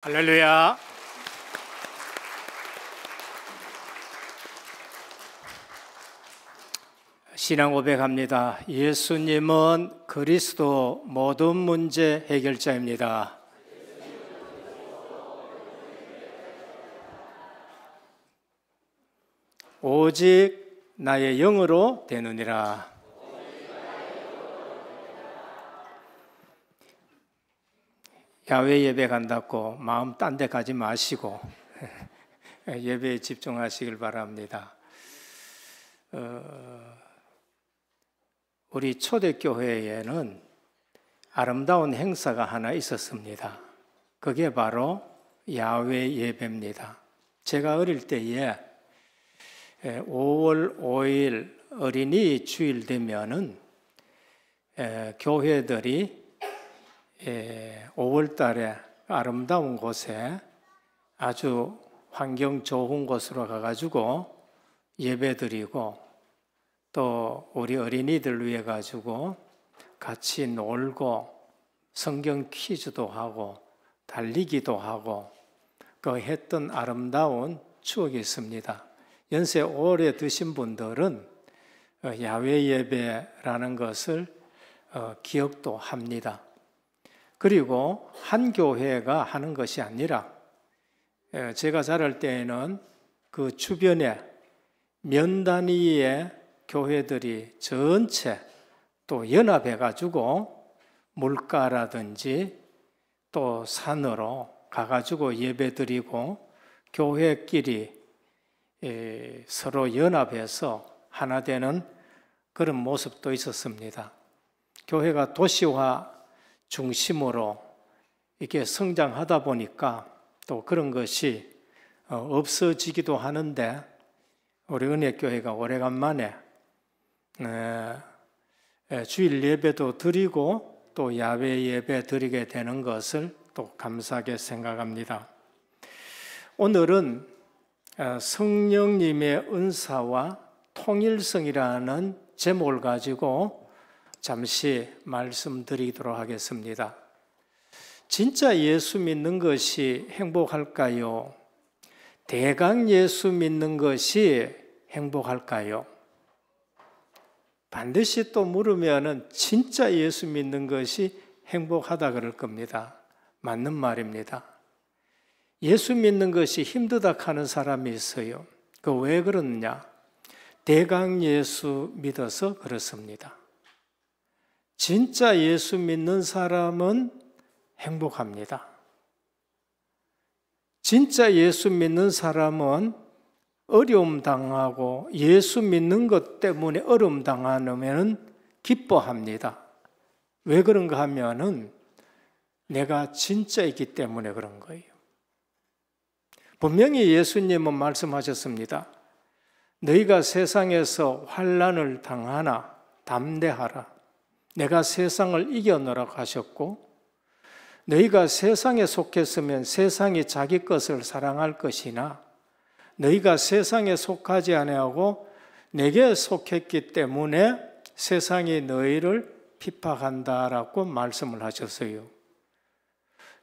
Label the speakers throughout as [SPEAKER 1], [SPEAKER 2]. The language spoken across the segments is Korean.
[SPEAKER 1] 할렐루야. 신앙 고백합니다. 예수님은 그리스도 모든 문제 해결자입니다. 오직 나의 영으로 되느니라. 야외 예배 간다고 마음 딴 데 가지 마시고 예배에 집중하시길 바랍니다. 우리 초대교회에는 아름다운 행사가 하나 있었습니다. 그게 바로 야외 예배입니다. 제가 어릴 때에 5월 5일 어린이 주일 되면은 교회들이 5월 달에 아름다운 곳에 아주 환경 좋은 곳으로 가가지고 예배 드리고 또 우리 어린이들 위해 가지고 같이 놀고 성경 퀴즈도 하고 달리기도 하고 그 했던 아름다운 추억이 있습니다. 연세 오래 드신 분들은 야외 예배라는 것을 기억도 합니다. 그리고 한 교회가 하는 것이 아니라 제가 자랄 때에는 그 주변에 면 단위의 교회들이 전체 또 연합해 가지고 물가라든지 또 산으로 가가지고 예배드리고 교회끼리 서로 연합해서 하나 되는 그런 모습도 있었습니다. 교회가 도시화 중심으로 이렇게 성장하다 보니까 또 그런 것이 없어지기도 하는데 우리 은혜교회가 오래간만에 주일 예배도 드리고 또 야외 예배 드리게 되는 것을 또 감사하게 생각합니다. 오늘은 성령님의 은사와 통일성이라는 제목을 가지고 잠시 말씀드리도록 하겠습니다. 진짜 예수 믿는 것이 행복할까요? 대강 예수 믿는 것이 행복할까요? 반드시 또 물으면은 진짜 예수 믿는 것이 행복하다 그럴 겁니다. 맞는 말입니다. 예수 믿는 것이 힘들다 하는 사람이 있어요. 그 왜 그러느냐? 대강 예수 믿어서 그렇습니다. 진짜 예수 믿는 사람은 행복합니다. 진짜 예수 믿는 사람은 어려움 당하고 예수 믿는 것 때문에 어려움 당하면 기뻐합니다. 왜 그런가 하면은 내가 진짜이기 때문에 그런 거예요. 분명히 예수님은 말씀하셨습니다. 너희가 세상에서 환난을 당하나 담대하라. 내가 세상을 이겨내라고 하셨고 너희가 세상에 속했으면 세상이 자기 것을 사랑할 것이나 너희가 세상에 속하지 아니하고 내게 속했기 때문에 세상이 너희를 핍박한다라고 말씀을 하셨어요.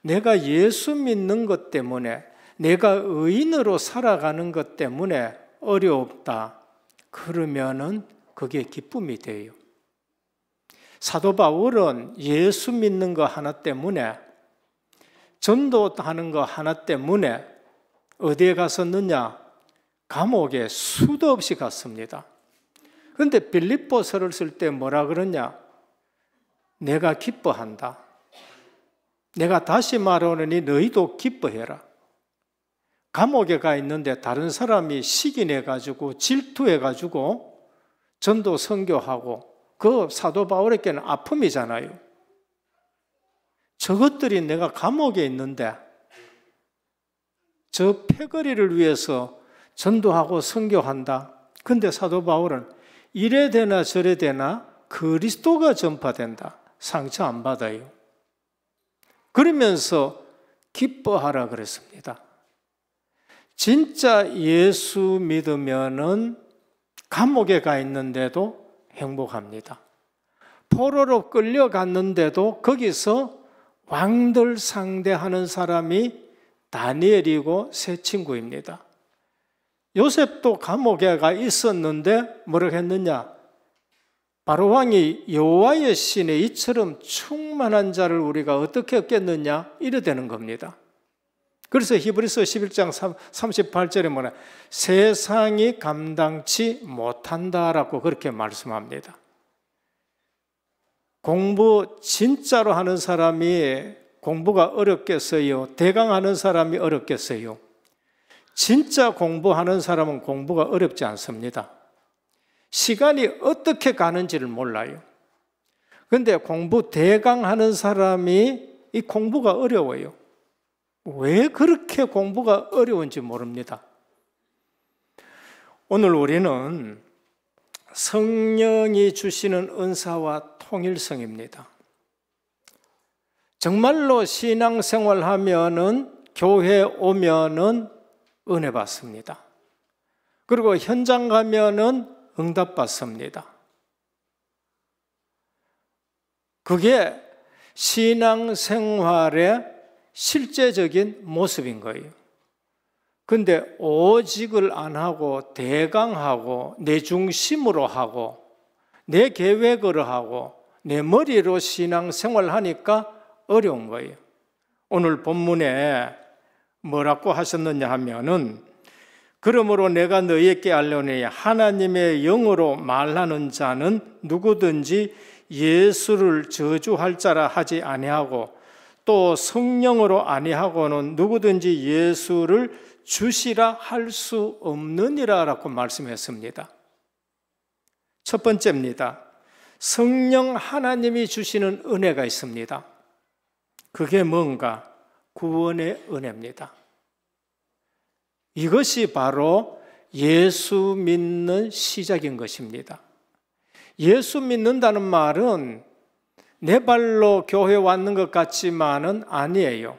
[SPEAKER 1] 내가 예수 믿는 것 때문에 내가 의인으로 살아가는 것 때문에 어렵다. 그러면은 그게 기쁨이 돼요. 사도 바울은 예수 믿는 거 하나 때문에 전도하는 거 하나 때문에 어디에 갔었느냐? 감옥에 수도 없이 갔습니다. 그런데 빌립보서를 쓸 때 뭐라 그러냐? 내가 기뻐한다. 내가 다시 말하노니 너희도 기뻐해라. 감옥에 가 있는데 다른 사람이 시기내가지고 질투해가지고 전도 선교하고 그 사도 바울에게는 아픔이잖아요. 저것들이 내가 감옥에 있는데 저 패거리를 위해서 전도하고 선교한다. 근데 사도 바울은 이래 되나 저래 되나 그리스도가 전파된다. 상처 안 받아요. 그러면서 기뻐하라 그랬습니다. 진짜 예수 믿으면은 감옥에 가 있는데도 행복합니다. 포로로 끌려갔는데도 거기서 왕들 상대하는 사람이 다니엘이고 세 친구입니다. 요셉도 감옥에 가 있었는데 뭐라고 했느냐? 바로왕이 여호와의 신에 이처럼 충만한 자를 우리가 어떻게 얻겠느냐? 이래 되는 겁니다. 그래서 히브리서 11장 38절에 뭐냐? 세상이 감당치 못한다라고 그렇게 말씀합니다. 공부 진짜로 하는 사람이 공부가 어렵겠어요? 대강하는 사람이 어렵겠어요? 진짜 공부하는 사람은 공부가 어렵지 않습니다. 시간이 어떻게 가는지를 몰라요. 그런데 공부 대강하는 사람이 이 공부가 어려워요. 왜 그렇게 공부가 어려운지 모릅니다. 오늘 우리는 성령이 주시는 은사와 통일성입니다. 정말로 신앙생활 하면은 교회 오면은 은혜 받습니다. 그리고 현장 가면은 응답 받습니다. 그게 신앙생활의 실제적인 모습인 거예요. 근데 오직을 안 하고 대강하고 내 중심으로 하고 내 계획으로 하고 내 머리로 신앙생활 하니까 어려운 거예요. 오늘 본문에 뭐라고 하셨느냐 하면은 그러므로 내가 너희에게 알려니 하나님의 영으로 말하는 자는 누구든지 예수를 저주할 자라 하지 아니하고 또 성령으로 아니하고는 누구든지 예수를 주시라 할 수 없느니라 라고 말씀했습니다. 첫 번째입니다. 성령 하나님이 주시는 은혜가 있습니다. 그게 뭔가? 구원의 은혜입니다. 이것이 바로 예수 믿는 시작인 것입니다. 예수 믿는다는 말은 내 발로 교회 왔는 것 같지만은 아니에요.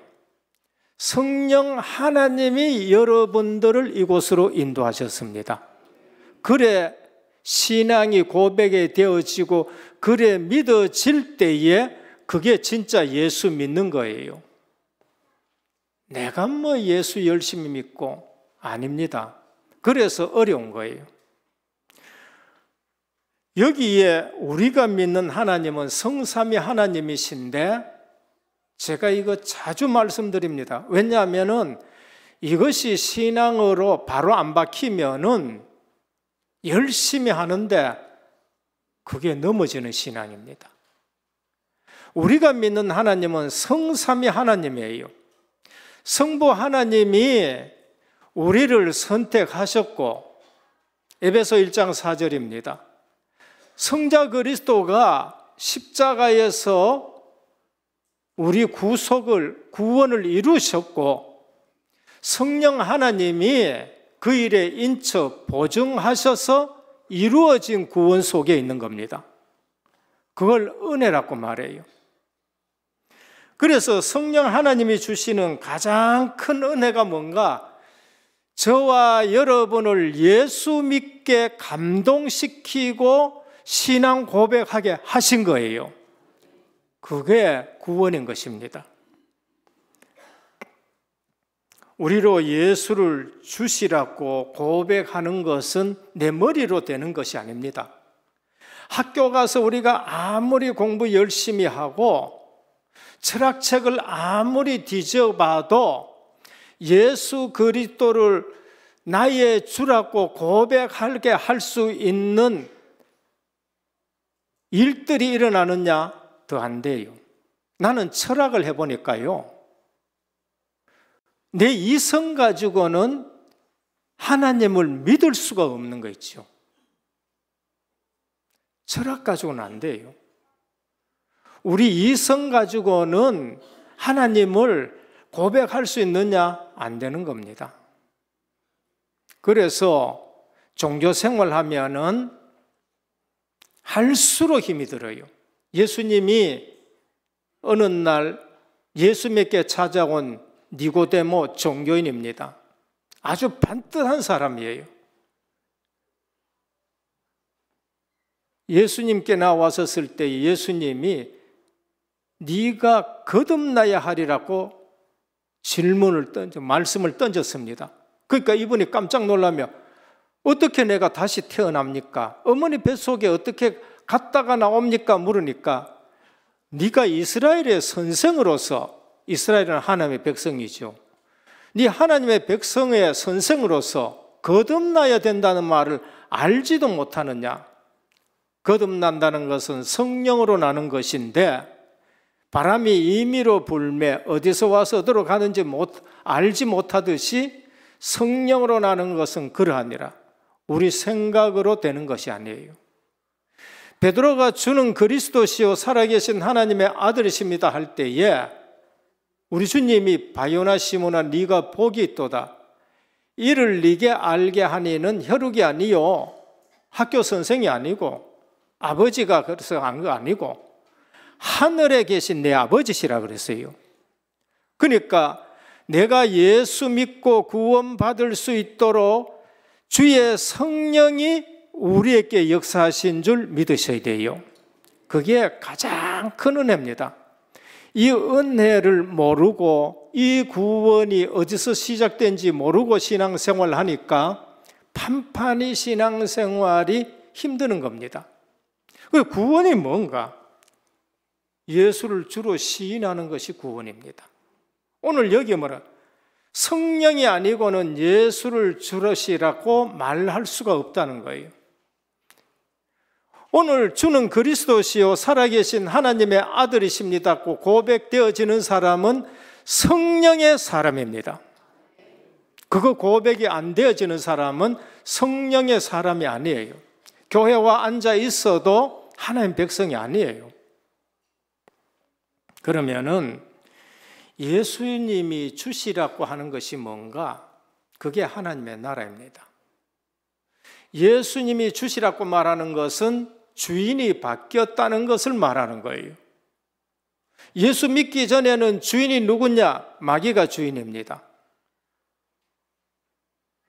[SPEAKER 1] 성령 하나님이 여러분들을 이곳으로 인도하셨습니다. 그래 신앙이 고백이 되어지고 그래 믿어질 때에 그게 진짜 예수 믿는 거예요. 내가 뭐 예수 열심히 믿고 아닙니다. 그래서 어려운 거예요. 여기에 우리가 믿는 하나님은 성삼위 하나님이신데 제가 이거 자주 말씀드립니다. 왜냐하면은 이것이 신앙으로 바로 안 박히면은 열심히 하는데 그게 넘어지는 신앙입니다. 우리가 믿는 하나님은 성삼위 하나님이에요. 성부 하나님이 우리를 선택하셨고 에베소 1장 4절입니다. 성자 그리스도가 십자가에서 우리 구원을 이루셨고 성령 하나님이 그 일에 인쳐 보증하셔서 이루어진 구원 속에 있는 겁니다. 그걸 은혜라고 말해요. 그래서 성령 하나님이 주시는 가장 큰 은혜가 뭔가? 저와 여러분을 예수 믿게 감동시키고 신앙 고백하게 하신 거예요. 그게 구원인 것입니다. 우리로 예수를 주시라고 고백하는 것은 내 머리로 되는 것이 아닙니다. 학교 가서 우리가 아무리 공부 열심히 하고 철학책을 아무리 뒤져봐도 예수 그리스도를 나의 주라고 고백하게 할 수 있는 일들이 일어나느냐? 더 안 돼요. 나는 철학을 해보니까요, 내 이성 가지고는 하나님을 믿을 수가 없는 거 있죠. 철학 가지고는 안 돼요. 우리 이성 가지고는 하나님을 고백할 수 있느냐? 안 되는 겁니다. 그래서 종교 생활하면은 할수록 힘이 들어요. 예수님이 어느 날 예수 믿게 찾아온 니고데모 종교인입니다. 아주 반듯한 사람이에요. 예수님께 나왔었을 때 예수님이 네가 거듭나야 하리라고 말씀을 던졌습니다. 그러니까 이분이 깜짝 놀라며 어떻게 내가 다시 태어납니까? 어머니 뱃속에 어떻게 갔다가 나옵니까? 물으니까 네가 이스라엘의 선생으로서, 이스라엘은 하나님의 백성이죠. 네 하나님의 백성의 선생으로서 거듭나야 된다는 말을 알지도 못하느냐? 거듭난다는 것은 성령으로 나는 것인데 바람이 임의로 불매 어디서 와서 어디로 가는지 알지 못하듯이 성령으로 나는 것은 그러하니라. 우리 생각으로 되는 것이 아니에요. 베드로가 주는 그리스도시요 살아계신 하나님의 아들이십니다 할 때에 우리 주님이 바요나 시몬아 네가 복이 있도다. 이를 네게 알게 하니는 혈육이 아니요 학교 선생이 아니고 아버지가 그래서 한 거 아니고 하늘에 계신 내 아버지시라 그랬어요. 그러니까 내가 예수 믿고 구원받을 수 있도록 주의 성령이 우리에게 역사하신 줄 믿으셔야 돼요. 그게 가장 큰 은혜입니다. 이 은혜를 모르고 이 구원이 어디서 시작된지 모르고 신앙생활을 하니까 판판히 신앙생활이 힘드는 겁니다. 구원이 뭔가? 예수를 주로 시인하는 것이 구원입니다. 오늘 여기 뭐라? 성령이 아니고는 예수를 주시라고 말할 수가 없다는 거예요. 오늘 주는 그리스도시요 살아계신 하나님의 아들이십니다고 고백되어지는 사람은 성령의 사람입니다. 그거 고백이 안 되어지는 사람은 성령의 사람이 아니에요. 교회와 앉아 있어도 하나님 백성이 아니에요. 그러면은 예수님이 주시라고 하는 것이 뭔가? 그게 하나님의 나라입니다. 예수님이 주시라고 말하는 것은 주인이 바뀌었다는 것을 말하는 거예요. 예수 믿기 전에는 주인이 누구냐? 마귀가 주인입니다.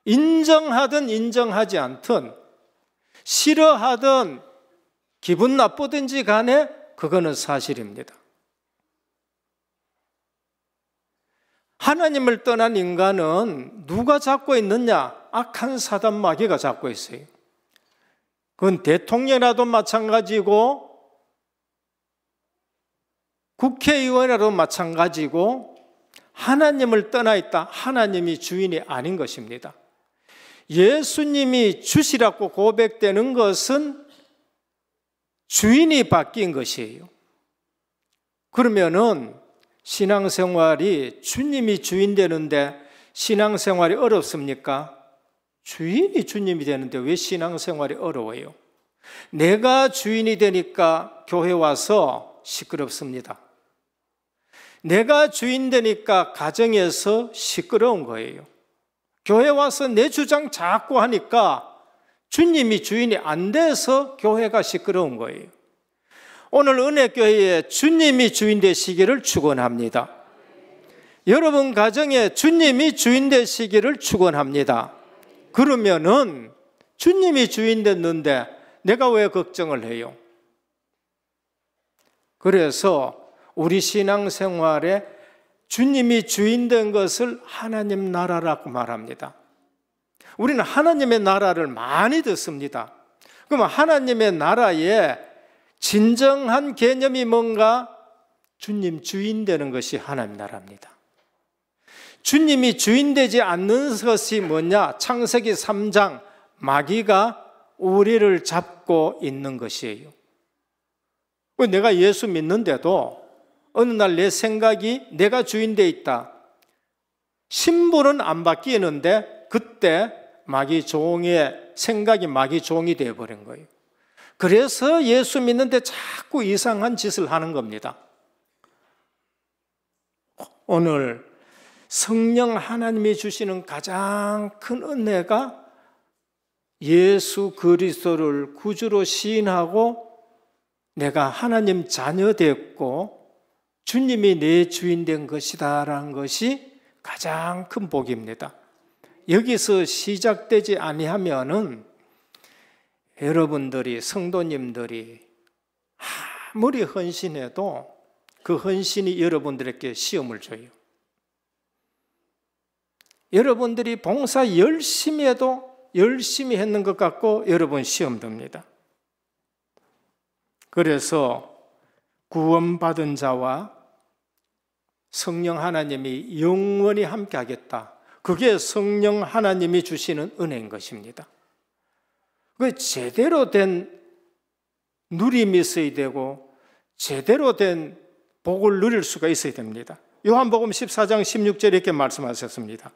[SPEAKER 1] 인정하든 인정하지 않든 싫어하든 기분 나쁘든지 간에 그거는 사실입니다. 하나님을 떠난 인간은 누가 잡고 있느냐? 악한 사단 마귀가 잡고 있어요. 그건 대통령이라도 마찬가지고 국회의원이라도 마찬가지고 하나님을 떠나 있다. 하나님이 주인이 아닌 것입니다. 예수님이 주시라고 고백되는 것은 주인이 바뀐 것이에요. 그러면은 신앙생활이 주님이 주인 되는데 신앙생활이 어렵습니까? 주인이 주님이 되는데 왜 신앙생활이 어려워요? 내가 주인이 되니까 교회 와서 시끄럽습니다. 내가 주인 되니까 가정에서 시끄러운 거예요. 교회 와서 내 주장 자꾸 하니까 주님이 주인이 안 돼서 교회가 시끄러운 거예요. 오늘 은혜교회에 주님이 주인 되시기를 축원합니다. 여러분 가정에 주님이 주인 되시기를 축원합니다. 그러면은 주님이 주인 됐는데 내가 왜 걱정을 해요? 그래서 우리 신앙생활에 주님이 주인 된 것을 하나님 나라라고 말합니다. 우리는 하나님의 나라를 많이 듣습니다. 그러면 하나님의 나라에 진정한 개념이 뭔가? 주님 주인 되는 것이 하나님 나라입니다. 주님이 주인 되지 않는 것이 뭐냐? 창세기 3장 마귀가 우리를 잡고 있는 것이에요. 내가 예수 믿는데도 어느 날 내 생각이 내가 주인 돼 있다. 신분은 안 바뀌는데 그때 마귀 종의 생각이 마귀 종이 되어버린 거예요. 그래서 예수 믿는데 자꾸 이상한 짓을 하는 겁니다. 오늘 성령 하나님이 주시는 가장 큰 은혜가 예수 그리스도를 구주로 시인하고 내가 하나님 자녀 됐고 주님이 내 주인 된 것이다라는 것이 가장 큰 복입니다. 여기서 시작되지 아니하면은 여러분들이 성도님들이 아무리 헌신해도 그 헌신이 여러분들에게 시험을 줘요. 여러분들이 봉사 열심히 해도 열심히 했는 것 같고 여러분 시험 듭니다. 그래서 구원받은 자와 성령 하나님이 영원히 함께 하겠다. 그게 성령 하나님이 주시는 은혜인 것입니다. 그 제대로 된 누림이 있어야 되고 제대로 된 복을 누릴 수가 있어야 됩니다. 요한복음 14장 16절에 이렇게 말씀하셨습니다.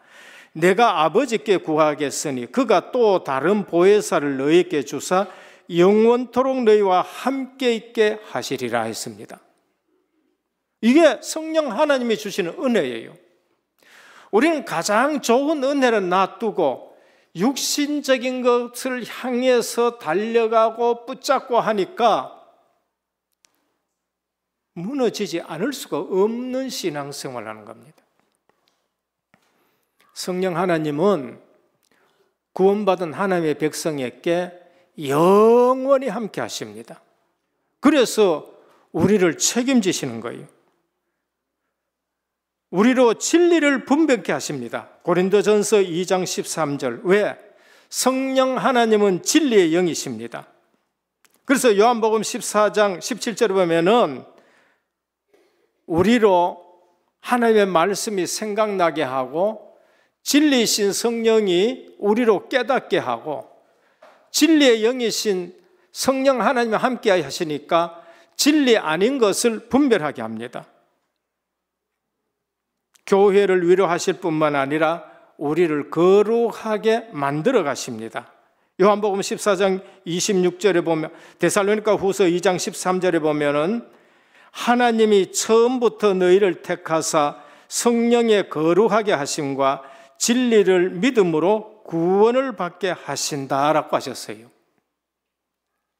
[SPEAKER 1] 내가 아버지께 구하겠으니 그가 또 다른 보혜사를 너희에게 주사 영원토록 너희와 함께 있게 하시리라 했습니다. 이게 성령 하나님이 주시는 은혜예요. 우리는 가장 좋은 은혜를 놔두고 육신적인 것을 향해서 달려가고 붙잡고 하니까 무너지지 않을 수가 없는 신앙생활을 하는 겁니다. 성령 하나님은 구원받은 하나님의 백성에게 영원히 함께 하십니다. 그래서 우리를 책임지시는 거예요. 우리로 진리를 분별케 하십니다. 고린도전서 2장 13절. 왜? 성령 하나님은 진리의 영이십니다. 그래서 요한복음 14장 17절에 보면은 우리로 하나님의 말씀이 생각나게 하고 진리이신 성령이 우리로 깨닫게 하고 진리의 영이신 성령 하나님과 함께 하시니까 진리 아닌 것을 분별하게 합니다. 교회를 위로하실 뿐만 아니라 우리를 거룩하게 만들어 가십니다. 요한복음 14장 26절에 보면 데살로니가 후서 2장 13절에 보면은 하나님이 처음부터 너희를 택하사 성령의 거룩하게 하심과 진리를 믿음으로 구원을 받게 하신다라고 하셨어요.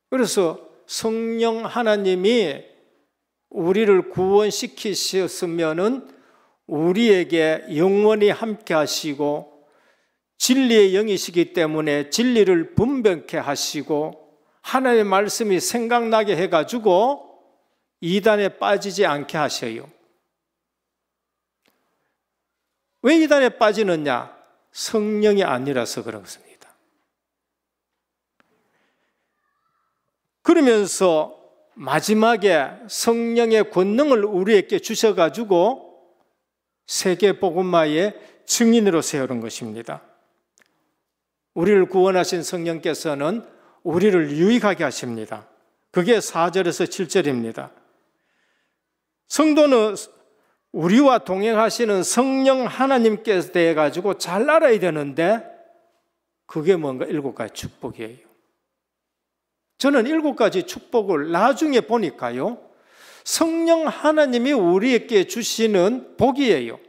[SPEAKER 1] 그래서 성령 하나님이 우리를 구원시키셨으면은 우리에게 영원히 함께 하시고 진리의 영이시기 때문에 진리를 분별케 하시고 하나님의 말씀이 생각나게 해가지고 이단에 빠지지 않게 하셔요. 왜 이단에 빠지느냐? 성령이 아니라서 그렇습니다. 그러면서 마지막에 성령의 권능을 우리에게 주셔가지고 세계 복음화의 증인으로 세우는 것입니다. 우리를 구원하신 성령께서는 우리를 유익하게 하십니다. 그게 4절에서 7절입니다. 성도는 우리와 동행하시는 성령 하나님께서 대해 가지고 잘 알아야 되는데 그게 뭔가 7가지 축복이에요. 저는 7가지 축복을 나중에 보니까요, 성령 하나님이 우리에게 주시는 복이에요.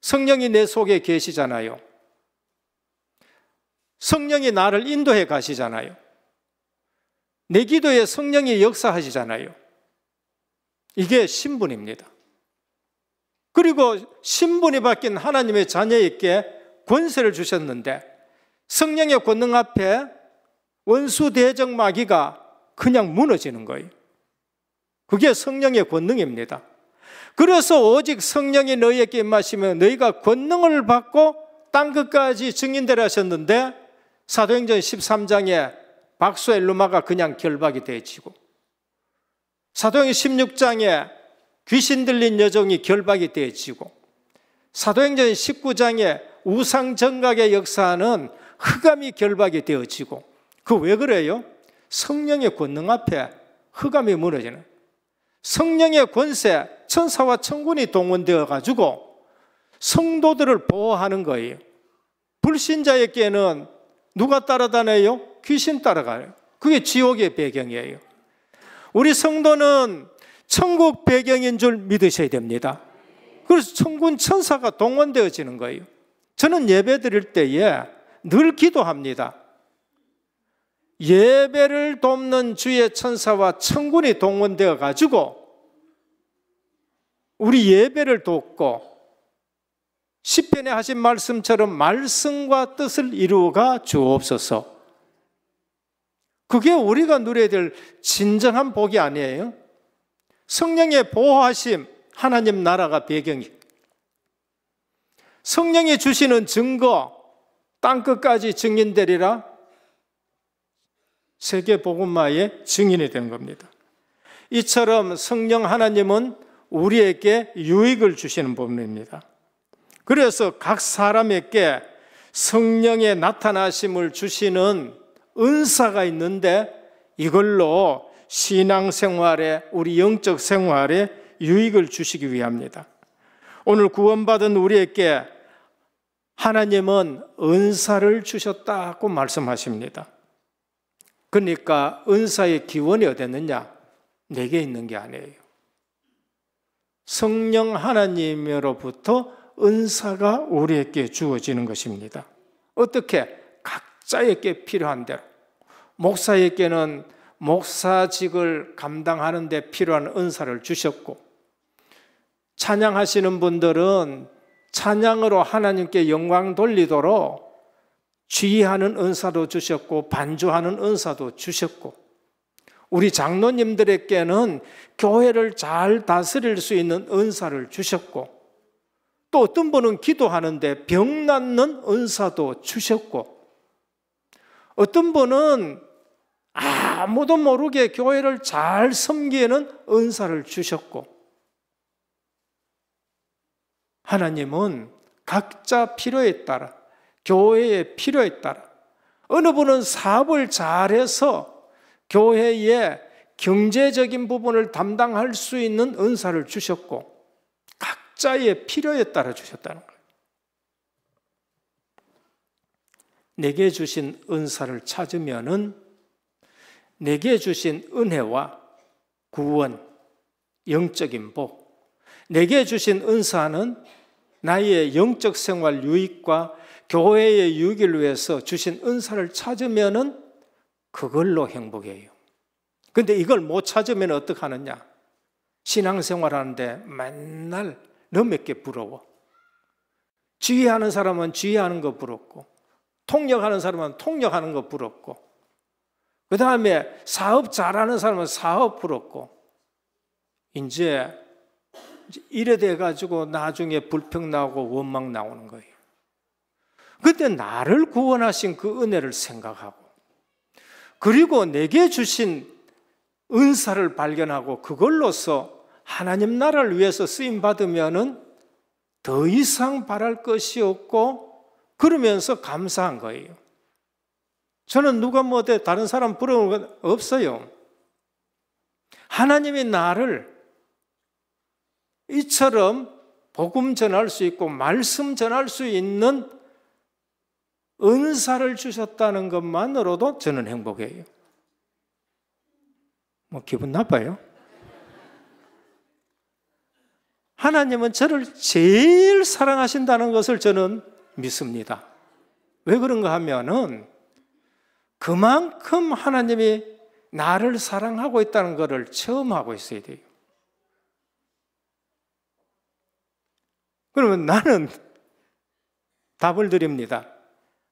[SPEAKER 1] 성령이 내 속에 계시잖아요. 성령이 나를 인도해 가시잖아요. 내 기도에 성령이 역사하시잖아요. 이게 신분입니다. 그리고 신분이 바뀐 하나님의 자녀에게 권세를 주셨는데 성령의 권능 앞에 원수 대적 마귀가 그냥 무너지는 거예요. 그게 성령의 권능입니다. 그래서 오직 성령이 너희에게 임하시면 너희가 권능을 받고 땅 끝까지 증인되라 하셨는데 사도행전 13장에 박수엘루마가 그냥 결박이 되어지고 사도행전 16장에 귀신 들린 여종이 결박이 되어지고 사도행전 19장에 우상정각의 역사는 흑암이 결박이 되어지고 그 왜 그래요? 성령의 권능 앞에 흑암이 무너지는 성령의 권세, 천사와 천군이 동원되어 가지고 성도들을 보호하는 거예요. 불신자에게는 누가 따라다녀요? 귀신 따라가요. 그게 지옥의 배경이에요. 우리 성도는 천국 배경인 줄 믿으셔야 됩니다. 그래서 천군 천사가 동원되어지는 거예요. 저는 예배 드릴 때에 늘 기도합니다. 예배를 돕는 주의 천사와 천군이 동원되어 가지고 우리 예배를 돕고 시편에 하신 말씀처럼 말씀과 뜻을 이루어가 주옵소서. 그게 우리가 누려야 될 진정한 복이 아니에요? 성령의 보호하심, 하나님 나라가 배경이. 성령이 주시는 증거, 땅끝까지 증인되리라 세계 복음화의 증인이 된 겁니다. 이처럼 성령 하나님은 우리에게 유익을 주시는 분입니다. 그래서 각 사람에게 성령의 나타나심을 주시는 은사가 있는데 이걸로 신앙생활에, 우리 영적 생활에 유익을 주시기 위함입니다. 오늘 구원받은 우리에게 하나님은 은사를 주셨다고 말씀하십니다. 그러니까 은사의 기원이 어디 있느냐? 내게 있는 게 아니에요. 성령 하나님으로부터 은사가 우리에게 주어지는 것입니다. 어떻게? 각자에게 필요한 대로. 목사에게는 목사직을 감당하는 데 필요한 은사를 주셨고, 찬양하시는 분들은 찬양으로 하나님께 영광 돌리도록 지휘하는 은사도 주셨고 반주하는 은사도 주셨고, 우리 장로님들에게는 교회를 잘 다스릴 수 있는 은사를 주셨고, 또 어떤 분은 기도하는데 병 낫는 은사도 주셨고, 어떤 분은 아무도 모르게 교회를 잘 섬기는 은사를 주셨고, 하나님은 각자 필요에 따라, 교회의 필요에 따라, 어느 분은 사업을 잘해서 교회의 경제적인 부분을 담당할 수 있는 은사를 주셨고, 각자의 필요에 따라 주셨다는 거예요. 내게 주신 은사를 찾으면은 내게 주신 은혜와 구원, 영적인 복, 내게 주신 은사는 나의 영적 생활 유익과 교회의 유익을 위해서 주신 은사를 찾으면은 그걸로 행복해요. 근데 이걸 못 찾으면 어떻게 하느냐? 신앙생활 하는데 맨날 너 몇 개 부러워. 지휘하는 사람은 지휘하는 거 부럽고, 통역하는 사람은 통역하는 거 부럽고, 그 다음에 사업 잘하는 사람은 사업 부럽고, 이제 이래 돼가지고 나중에 불평 나오고 원망 나오는 거예요. 그때 나를 구원하신 그 은혜를 생각하고, 그리고 내게 주신 은사를 발견하고 그걸로서 하나님 나라를 위해서 쓰임 받으면은 더 이상 바랄 것이 없고, 그러면서 감사한 거예요. 저는 누가 뭐 다른 사람 부러운 건 없어요. 하나님이 나를 이처럼 복음 전할 수 있고 말씀 전할 수 있는 은사를 주셨다는 것만으로도 저는 행복해요. 뭐 기분 나빠요? 하나님은 저를 제일 사랑하신다는 것을 저는 믿습니다. 왜 그런가 하면은 그만큼 하나님이 나를 사랑하고 있다는 것을 체험하고 있어야 돼요. 그러면 나는 답을 드립니다.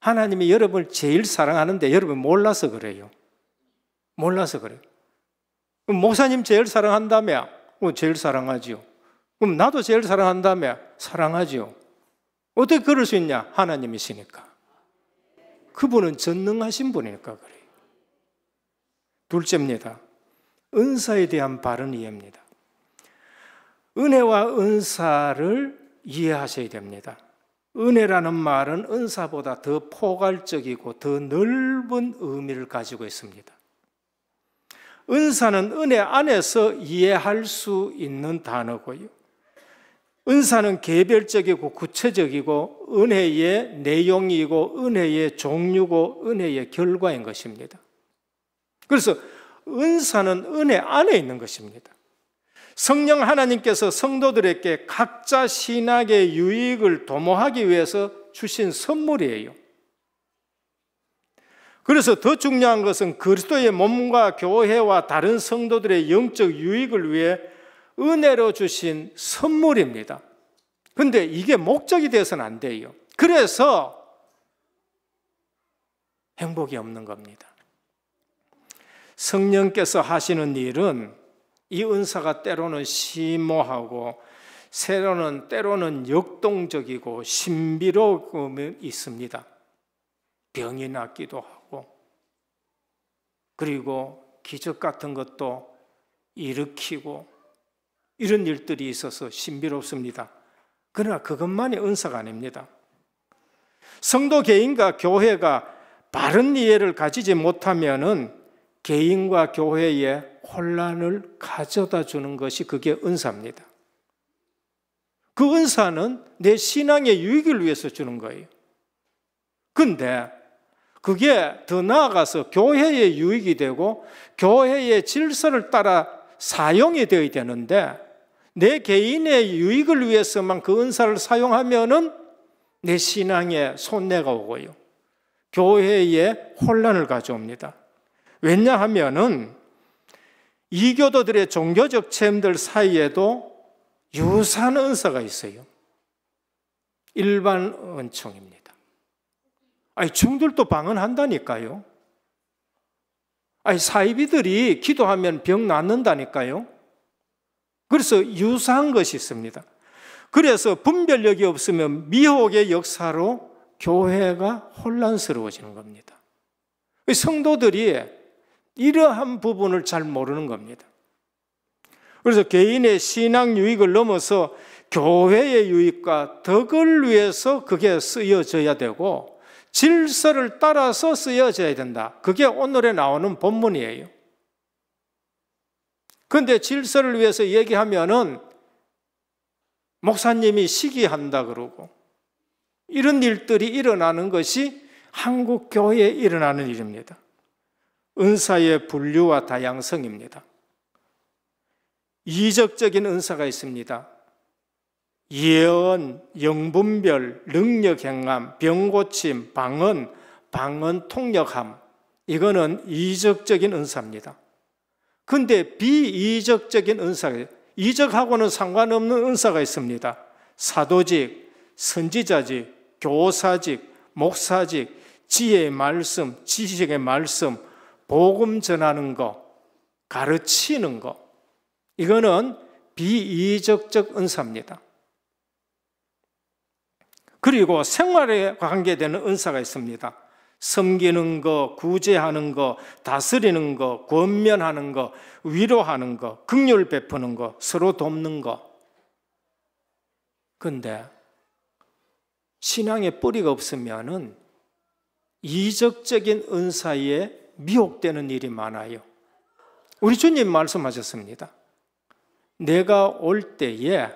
[SPEAKER 1] 하나님이 여러분을 제일 사랑하는데 여러분 몰라서 그래요. 몰라서 그래요. 그럼 목사님 제일 사랑한다며? 제일 사랑하지요. 그럼 나도 제일 사랑한다며? 사랑하지요. 어떻게 그럴 수 있냐? 하나님이시니까. 그분은 전능하신 분이니까 그래요. 둘째입니다. 은사에 대한 바른 이해입니다. 은혜와 은사를 이해하셔야 됩니다. 은혜라는 말은 은사보다 더 포괄적이고 더 넓은 의미를 가지고 있습니다. 은사는 은혜 안에서 이해할 수 있는 단어고요. 은사는 개별적이고 구체적이고 은혜의 내용이고 은혜의 종류고 은혜의 결과인 것입니다. 그래서 은사는 은혜 안에 있는 것입니다. 성령 하나님께서 성도들에게 각자 신학의 유익을 도모하기 위해서 주신 선물이에요. 그래서 더 중요한 것은 그리스도의 몸과 교회와 다른 성도들의 영적 유익을 위해 은혜로 주신 선물입니다. 그런데 이게 목적이 되어서는 안 돼요. 그래서 행복이 없는 겁니다. 성령께서 하시는 일은 이 은사가 때로는 심오하고 때로는 역동적이고 신비로움이 있습니다. 병이 낫기도 하고, 그리고 기적 같은 것도 일으키고, 이런 일들이 있어서 신비롭습니다. 그러나 그것만이 은사가 아닙니다. 성도 개인과 교회가 바른 이해를 가지지 못하면은 개인과 교회에 혼란을 가져다 주는 것이 그게 은사입니다. 그 은사는 내 신앙의 유익을 위해서 주는 거예요. 근데 그게 더 나아가서 교회의 유익이 되고 교회의 질서를 따라 사용이 되어야 되는데, 내 개인의 유익을 위해서만 그 은사를 사용하면은 내 신앙에 손해가 오고요, 교회에 혼란을 가져옵니다. 왜냐하면은 이교도들의 종교적 체험들 사이에도 유사한 은사가 있어요. 일반 은총입니다. 중들도 방언한다니까요. 사이비들이 기도하면 병 낫는다니까요. 그래서 유사한 것이 있습니다. 그래서 분별력이 없으면 미혹의 역사로 교회가 혼란스러워지는 겁니다. 성도들이 이러한 부분을 잘 모르는 겁니다. 그래서 개인의 신앙 유익을 넘어서 교회의 유익과 덕을 위해서 그게 쓰여져야 되고 질서를 따라서 쓰여져야 된다. 그게 오늘에 나오는 본문이에요. 그런데 질서를 위해서 얘기하면은 목사님이 시기한다 그러고, 이런 일들이 일어나는 것이 한국 교회에 일어나는 일입니다. 은사의 분류와 다양성입니다. 이적적인 은사가 있습니다. 예언, 영분별, 능력 행함, 병고침, 방언, 통역함, 이거는 이적적인 은사입니다. 그런데 비이적적인 은사예요. 이적하고는 상관없는 은사가 있습니다. 사도직, 선지자직, 교사직, 목사직, 지혜의 말씀, 지식의 말씀, 복음 전하는 거, 가르치는 거, 이거는 비이적적 은사입니다. 그리고 생활에 관계되는 은사가 있습니다. 섬기는 거, 구제하는 거, 다스리는 거, 권면하는 거, 위로하는 거, 긍휼 베푸는 거, 서로 돕는 거. 그런데 신앙의 뿌리가 없으면은 이적적인 은사에 미혹되는 일이 많아요. 우리 주님 말씀하셨습니다. 내가 올 때에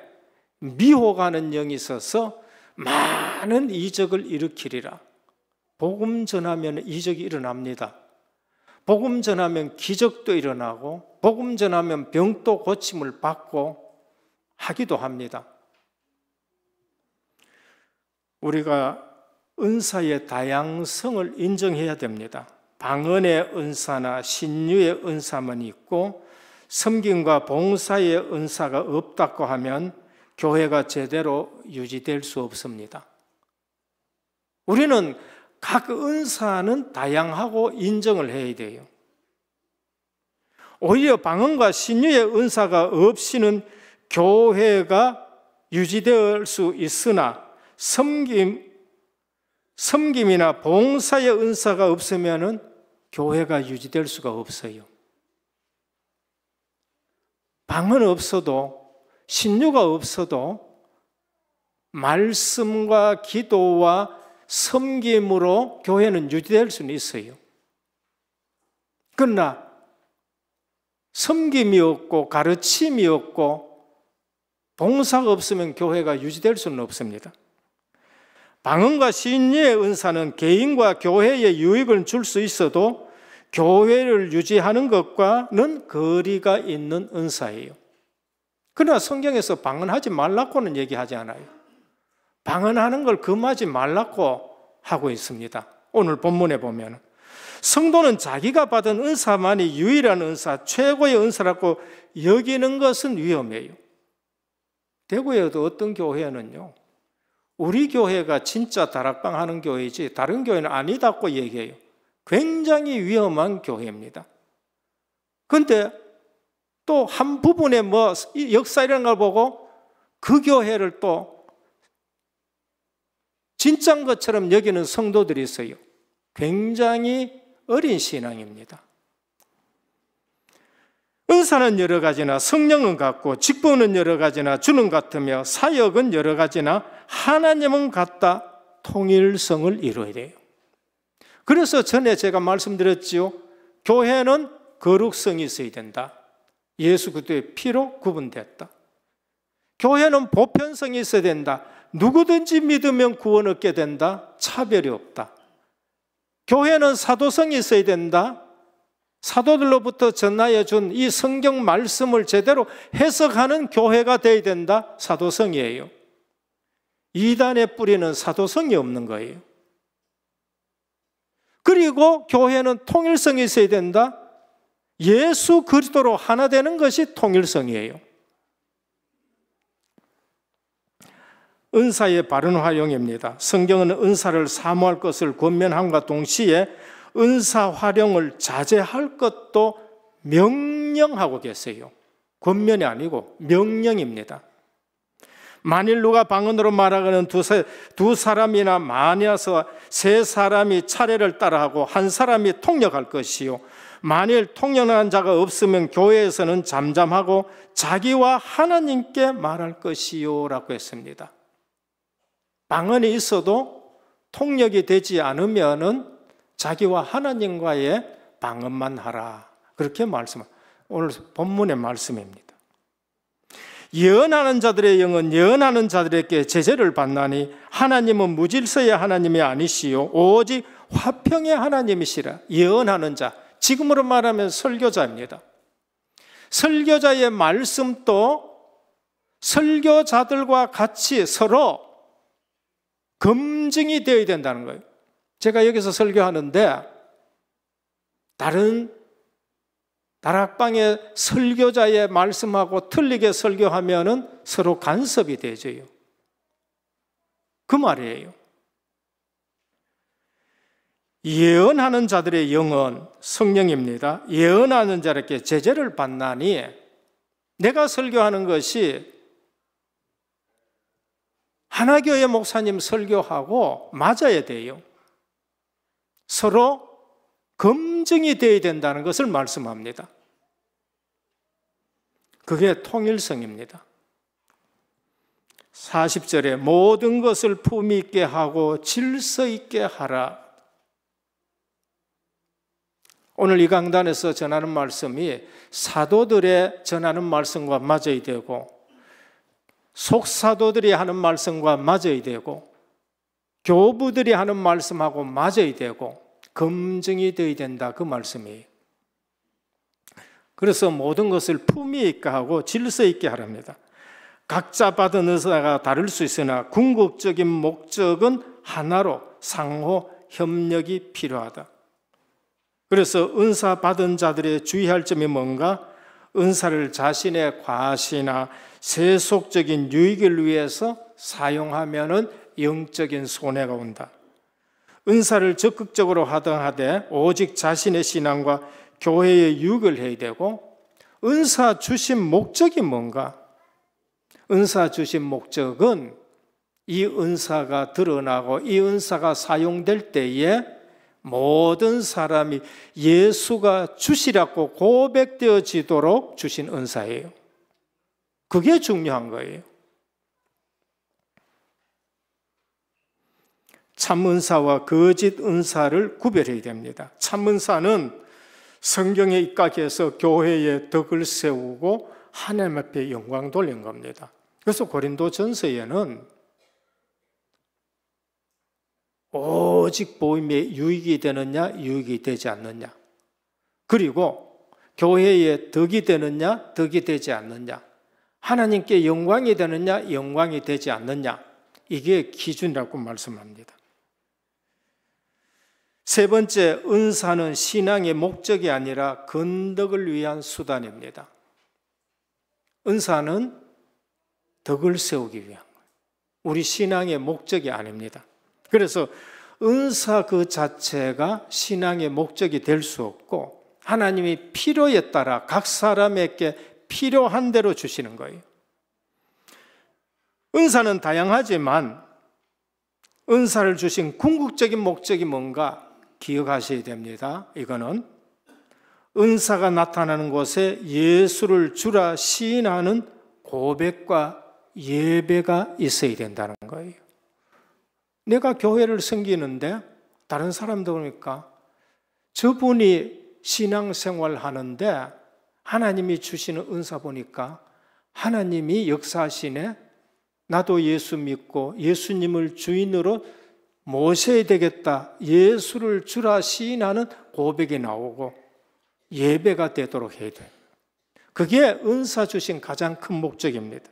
[SPEAKER 1] 미혹하는 영이 있어서 많은 이적을 일으키리라. 복음 전하면 이적이 일어납니다. 복음 전하면 기적도 일어나고, 복음 전하면 병도 고침을 받고 하기도 합니다. 우리가 은사의 다양성을 인정해야 됩니다. 방언의 은사나 신유의 은사만 있고 섬김과 봉사의 은사가 없다고 하면 교회가 제대로 유지될 수 없습니다. 우리는 각 은사는 다양하고 인정을 해야 돼요. 오히려 방언과 신유의 은사가 없이는 교회가 유지될 수 있으나 섬김이나 봉사의 은사가 없으면 교회가 유지될 수가 없어요. 방언 없어도, 신유가 없어도 말씀과 기도와 섬김으로 교회는 유지될 수는 있어요. 그러나 섬김이 없고 가르침이 없고 봉사가 없으면 교회가 유지될 수는 없습니다. 방언과 신유의 은사는 개인과 교회에 유익을 줄 수 있어도 교회를 유지하는 것과는 거리가 있는 은사예요. 그러나 성경에서 방언하지 말라고는 얘기하지 않아요. 방언하는 걸 금하지 말라고 하고 있습니다. 오늘 본문에 보면 성도는 자기가 받은 은사만이 유일한 은사, 최고의 은사라고 여기는 것은 위험해요. 대구에도 어떤 교회는요, 우리 교회가 진짜 다락방 하는 교회이지 다른 교회는 아니다고 얘기해요. 굉장히 위험한 교회입니다. 그런데 또 한 부분에 역사 이런 걸 보고 그 교회를 또 진짜인 것처럼 여기는 성도들이 있어요. 굉장히 어린 신앙입니다. 은사는 여러 가지나 성령은 같고 직분은 여러 가지나 주는 같으며 사역은 여러 가지나 하나님은 같다. 통일성을 이루어야 돼요. 그래서 전에 제가 말씀드렸지요. 교회는 거룩성이 있어야 된다. 예수 그리스도의 피로 구분됐다. 교회는 보편성이 있어야 된다. 누구든지 믿으면 구원 얻게 된다. 차별이 없다. 교회는 사도성이 있어야 된다. 사도들로부터 전하여 준 이 성경 말씀을 제대로 해석하는 교회가 되어야 된다. 사도성이에요. 이단의 뿌리는 사도성이 없는 거예요. 그리고 교회는 통일성이 있어야 된다. 예수 그리스도로 하나 되는 것이 통일성이에요. 은사의 바른 활용입니다. 성경은 은사를 사모할 것을 권면함과 동시에 은사 활용을 자제할 것도 명령하고 계세요. 권면이 아니고 명령입니다. 만일 누가 방언으로 말하거는 두 사람이나 많아서 세 사람이 차례를 따라하고 한 사람이 통역할 것이요. 만일 통역하는 자가 없으면 교회에서는 잠잠하고 자기와 하나님께 말할 것이요 라고 했습니다. 방언이 있어도 통역이 되지 않으면은 자기와 하나님과의 방언만 하라. 그렇게 오늘 본문의 말씀입니다. 예언하는 자들의 영은 예언하는 자들에게 제재를 받나니 하나님은 무질서의 하나님이 아니시요 오직 화평의 하나님이시라. 예언하는 자, 지금으로 말하면 설교자입니다. 설교자의 말씀도 설교자들과 같이 서로 검증이 되어야 된다는 거예요. 제가 여기서 설교하는데 다른 다락방의 설교자의 말씀하고 틀리게 설교하면은 서로 간섭이 되죠. 그 말이에요. 예언하는 자들의 영은 성령입니다. 예언하는 자에게 제재를 받나니 내가 설교하는 것이 하나교회 목사님 설교하고 맞아야 돼요. 서로 검증이 되어야 된다는 것을 말씀합니다. 그게 통일성입니다. 40절에 모든 것을 품위 있게 하고 질서 있게 하라. 오늘 이 강단에서 전하는 말씀이 사도들의 전하는 말씀과 맞아야 되고 속사도들이 하는 말씀과 맞아야 되고 교부들이 하는 말씀하고 맞아야 되고 검증이 되어야 된다. 그 말씀이에요. 그래서 모든 것을 품위 있게 하고 질서 있게 하랍니다. 각자 받은 은사가 다를 수 있으나 궁극적인 목적은 하나로 상호 협력이 필요하다. 그래서 은사 받은 자들의 주의할 점이 뭔가? 은사를 자신의 과시나 세속적인 유익을 위해서 사용하면은 영적인 손해가 온다. 은사를 적극적으로 하되 오직 자신의 신앙과 교회의 유익을 해야 되고, 은사 주신 목적이 뭔가? 은사 주신 목적은 이 은사가 드러나고 이 은사가 사용될 때에 모든 사람이 예수가 주시라고 고백되어지도록 주신 은사예요. 그게 중요한 거예요. 참 은사와 거짓 은사를 구별해야 됩니다. 참 은사는 성경에 입각해서 교회의 덕을 세우고 하나님 앞에 영광 돌린 겁니다. 그래서 고린도전서에는 오직 복음에 유익이 되느냐 유익이 되지 않느냐, 그리고 교회에 덕이 되느냐 덕이 되지 않느냐, 하나님께 영광이 되느냐 영광이 되지 않느냐, 이게 기준이라고 말씀합니다. 세 번째, 은사는 신앙의 목적이 아니라 건덕을 위한 수단입니다. 은사는 덕을 세우기 위한 거예요. 우리 신앙의 목적이 아닙니다. 그래서 은사 그 자체가 신앙의 목적이 될 수 없고, 하나님이 필요에 따라 각 사람에게 필요한 대로 주시는 거예요. 은사는 다양하지만 은사를 주신 궁극적인 목적이 뭔가 기억하셔야 됩니다. 이거는 은사가 나타나는 곳에 예수를 주라 시인하는 고백과 예배가 있어야 된다는 거예요. 내가 교회를 섬기는데 다른 사람들 보니까 저분이 신앙생활 하는데 하나님이 주시는 은사 보니까 하나님이 역사하시네, 나도 예수 믿고 예수님을 주인으로 모셔야 되겠다, 예수를 주라 시인하는 고백이 나오고 예배가 되도록 해야 돼요. 그게 은사 주신 가장 큰 목적입니다.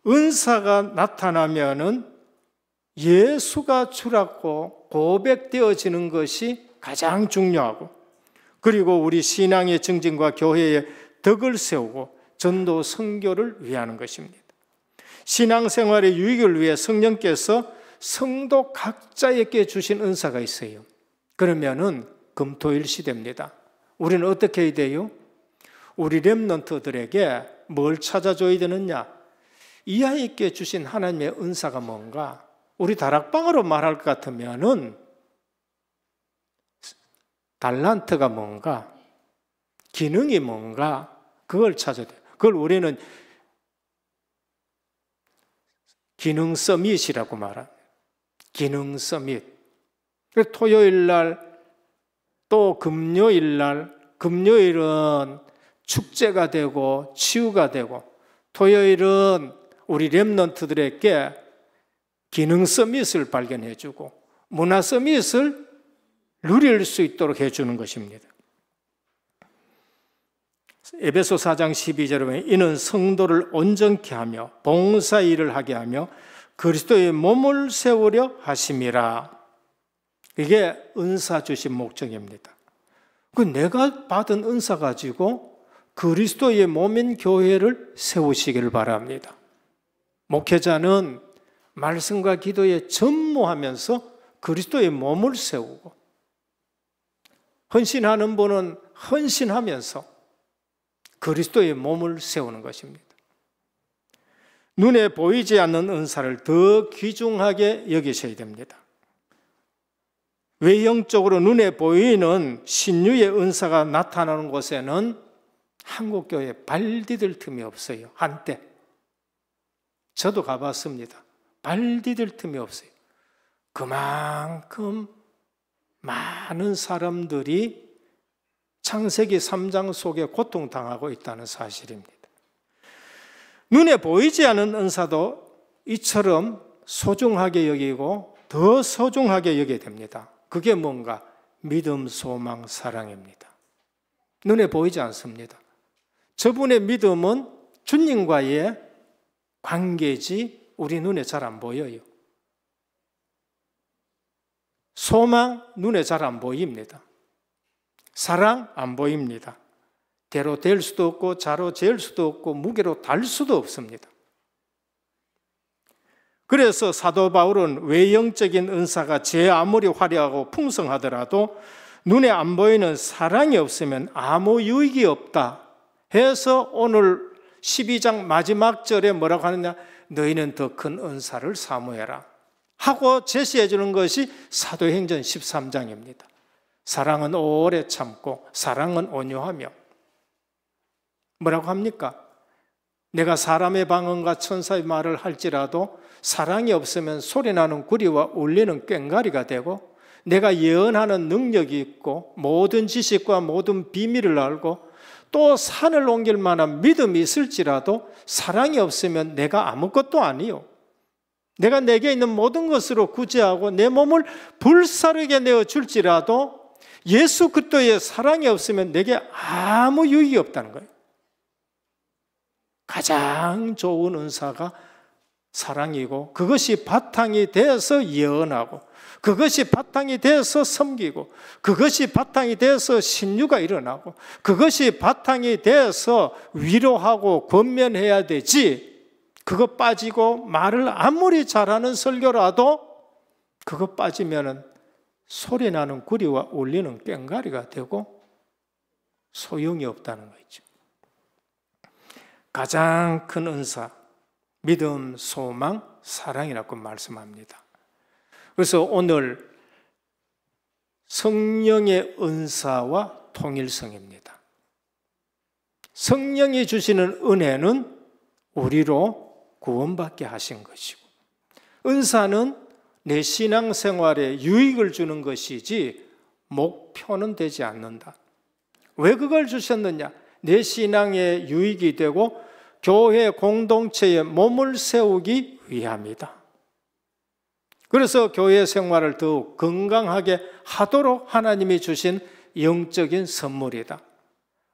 [SPEAKER 1] 은사가 나타나면은 예수가 주라고 고백되어지는 것이 가장 중요하고, 그리고 우리 신앙의 증진과 교회의 덕을 세우고 전도 선교를 위하는 것입니다. 신앙생활의 유익을 위해 성령께서 성도 각자에게 주신 은사가 있어요. 그러면은 금토일 시대입니다. 우리는 어떻게 해야 돼요? 우리 렘넌트들에게 뭘 찾아줘야 되느냐? 이 아이께 주신 하나님의 은사가 뭔가? 우리 다락방으로 말할 것 같으면은 달란트가 뭔가, 기능이 뭔가, 그걸 찾아야 돼요. 그걸 우리는 기능 서밋이라고 말합니다. 기능 서밋. 토요일 날 또 금요일 날, 금요일은 축제가 되고 치유가 되고, 토요일은 우리 렘넌트들에게 기능 서밋을 발견해 주고 문화 서밋을 누릴 수 있도록 해주는 것입니다. 에베소 4장 12절에 보면 이는 성도를 온전케 하며 봉사 일을 하게 하며 그리스도의 몸을 세우려 하심이라. 이게 은사 주신 목적입니다. 그 내가 받은 은사 가지고 그리스도의 몸인 교회를 세우시기를 바랍니다. 목회자는 말씀과 기도에 전무하면서 그리스도의 몸을 세우고, 헌신하는 분은 헌신하면서 그리스도의 몸을 세우는 것입니다. 눈에 보이지 않는 은사를 더 귀중하게 여기셔야 됩니다. 외형적으로 눈에 보이는 신유의 은사가 나타나는 곳에는 한국교회 발 디딜 틈이 없어요. 한때 저도 가봤습니다. 발 디딜 틈이 없어요. 그만큼 많은 사람들이 창세기 3장 속에 고통당하고 있다는 사실입니다. 눈에 보이지 않은 은사도 이처럼 소중하게 여기고 더 소중하게 여겨야 됩니다. 그게 뭔가? 믿음, 소망, 사랑입니다. 눈에 보이지 않습니다. 저분의 믿음은 주님과의 관계지 우리 눈에 잘 안 보여요. 소망 눈에 잘 안 보입니다. 사랑 안 보입니다. 대로 될 수도 없고 자로 잴 수도 없고 무게로 달 수도 없습니다. 그래서 사도 바울은 외형적인 은사가 제 아무리 화려하고 풍성하더라도 눈에 안 보이는 사랑이 없으면 아무 유익이 없다 해서 오늘 12장 마지막 절에 뭐라고 하느냐? 너희는 더 큰 은사를 사모해라 하고 제시해 주는 것이 사도행전 13장입니다. 사랑은 오래 참고 사랑은 온유하며, 뭐라고 합니까? 내가 사람의 방언과 천사의 말을 할지라도 사랑이 없으면 소리나는 구리와 울리는 꽹과리가 되고, 내가 예언하는 능력이 있고 모든 지식과 모든 비밀을 알고 또 산을 옮길 만한 믿음이 있을지라도 사랑이 없으면 내가 아무것도 아니요. 내가 내게 있는 모든 것으로 구제하고 내 몸을 불사르게 내어줄지라도 예수 그리스도의 사랑이 없으면 내게 아무 유익이 없다는 거예요. 가장 좋은 은사가 사랑이고, 그것이 바탕이 돼서 예언하고, 그것이 바탕이 돼서 섬기고, 그것이 바탕이 돼서 신유가 일어나고, 그것이 바탕이 돼서 위로하고 권면해야 되지, 그거 빠지고 말을 아무리 잘하는 설교라도 그거 빠지면은 소리나는 구리와 울리는 꽹과리가 되고 소용이 없다는 거죠. 가장 큰 은사, 믿음, 소망, 사랑이라고 말씀합니다. 그래서 오늘 성령의 은사와 통일성입니다. 성령이 주시는 은혜는 우리로 구원받게 하신 것이고, 은사는 내 신앙생활에 유익을 주는 것이지 목표는 되지 않는다. 왜 그걸 주셨느냐? 내 신앙에 유익이 되고 교회 공동체에 몸을 세우기 위함이다. 그래서 교회 생활을 더욱 건강하게 하도록 하나님이 주신 영적인 선물이다.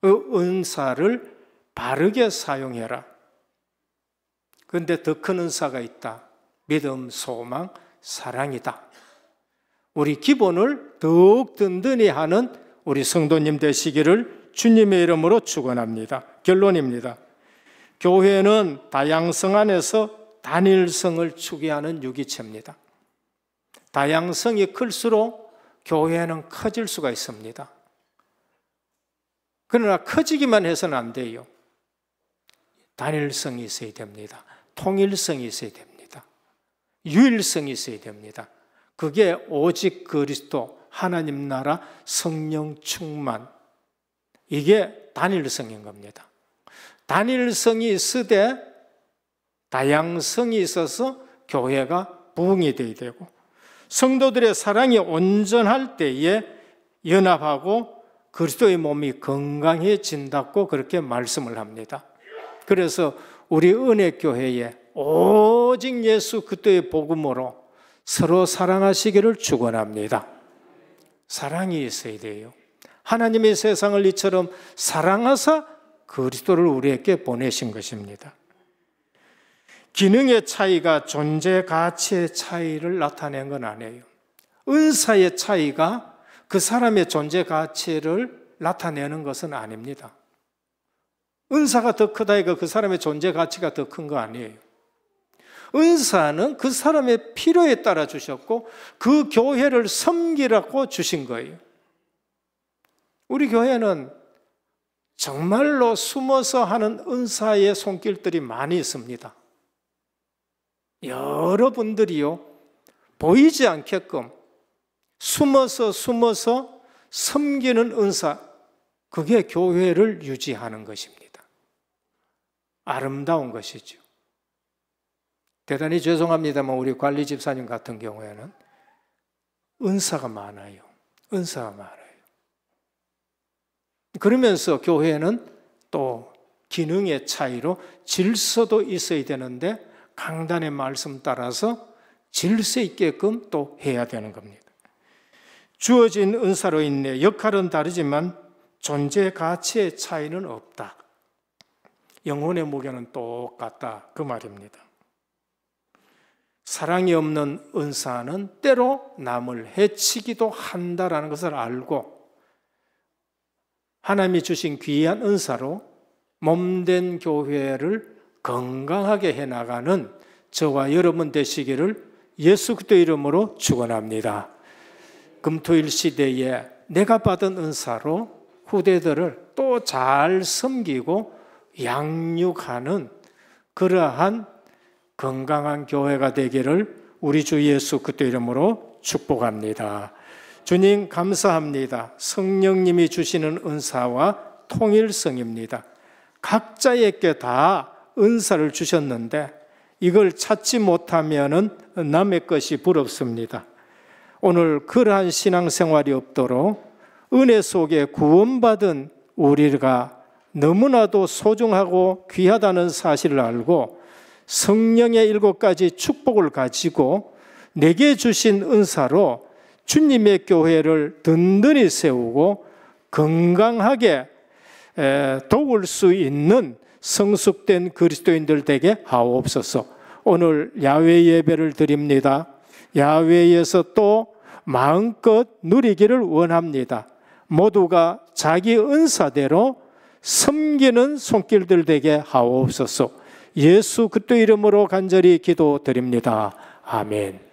[SPEAKER 1] 그 은사를 바르게 사용해라. 그런데 더 큰 은사가 있다. 믿음, 소망, 사랑이다. 우리 기본을 더욱 든든히 하는 우리 성도님 되시기를 주님의 이름으로 축원합니다. 결론입니다. 교회는 다양성 안에서 단일성을 추구하는 유기체입니다. 다양성이 클수록 교회는 커질 수가 있습니다. 그러나 커지기만 해서는 안 돼요. 단일성이 있어야 됩니다. 통일성이 있어야 됩니다. 유일성이 있어야 됩니다. 그게 오직 그리스도, 하나님 나라, 성령 충만, 이게 단일성인 겁니다. 단일성이 있으되 다양성이 있어서 교회가 부흥이 되어야 되고, 성도들의 사랑이 온전할 때에 연합하고 그리스도의 몸이 건강해진다고 그렇게 말씀을 합니다. 그래서 우리 은혜교회에 오직 예수 그리스도의 복음으로 서로 사랑하시기를 축원합니다. 사랑이 있어야 돼요. 하나님의 세상을 이처럼 사랑하사 그리스도를 우리에게 보내신 것입니다. 기능의 차이가 존재 가치의 차이를 나타낸 건 아니에요. 은사의 차이가 그 사람의 존재 가치를 나타내는 것은 아닙니다. 은사가 더 크다 이거 그 사람의 존재 가치가 더 큰 거 아니에요. 은사는 그 사람의 필요에 따라 주셨고 그 교회를 섬기라고 주신 거예요. 우리 교회는 정말로 숨어서 하는 은사의 손길들이 많이 있습니다. 여러분들이요, 보이지 않게끔 숨어서 섬기는 은사, 그게 교회를 유지하는 것입니다. 아름다운 것이죠. 대단히 죄송합니다만 우리 관리 집사님 같은 경우에는 은사가 많아요. 은사가 많아요. 그러면서 교회는 또 기능의 차이로 질서도 있어야 되는데 강단의 말씀 따라서 질서 있게끔 또 해야 되는 겁니다. 주어진 은사로 인해 역할은 다르지만 존재 가치의 차이는 없다. 영혼의 무게는 똑같다. 그 말입니다. 사랑이 없는 은사는 때로 남을 해치기도 한다라는 것을 알고 하나님이 주신 귀한 은사로 몸된 교회를 건강하게 해나가는 저와 여러분 되시기를 예수 그리스도 이름으로 축원합니다. 금토일 시대에 내가 받은 은사로 후대들을 또 잘 섬기고 양육하는 그러한 건강한 교회가 되기를 우리 주 예수 그리스도 이름으로 축복합니다. 주님 감사합니다. 성령님이 주시는 은사와 통일성입니다. 각자에게 다 은사를 주셨는데 이걸 찾지 못하면 남의 것이 부럽습니다. 오늘 그러한 신앙생활이 없도록 은혜 속에 구원받은 우리가 너무나도 소중하고 귀하다는 사실을 알고 성령의 7가지 축복을 가지고 내게 주신 은사로 주님의 교회를 든든히 세우고 건강하게 도울 수 있는 성숙된 그리스도인들 되게 하옵소서. 오늘 야훼 예배를 드립니다. 야훼에서 또 마음껏 누리기를 원합니다. 모두가 자기 은사대로 섬기는 손길들 되게 하옵소서. 예수 그리스도 이름으로 간절히 기도드립니다. 아멘.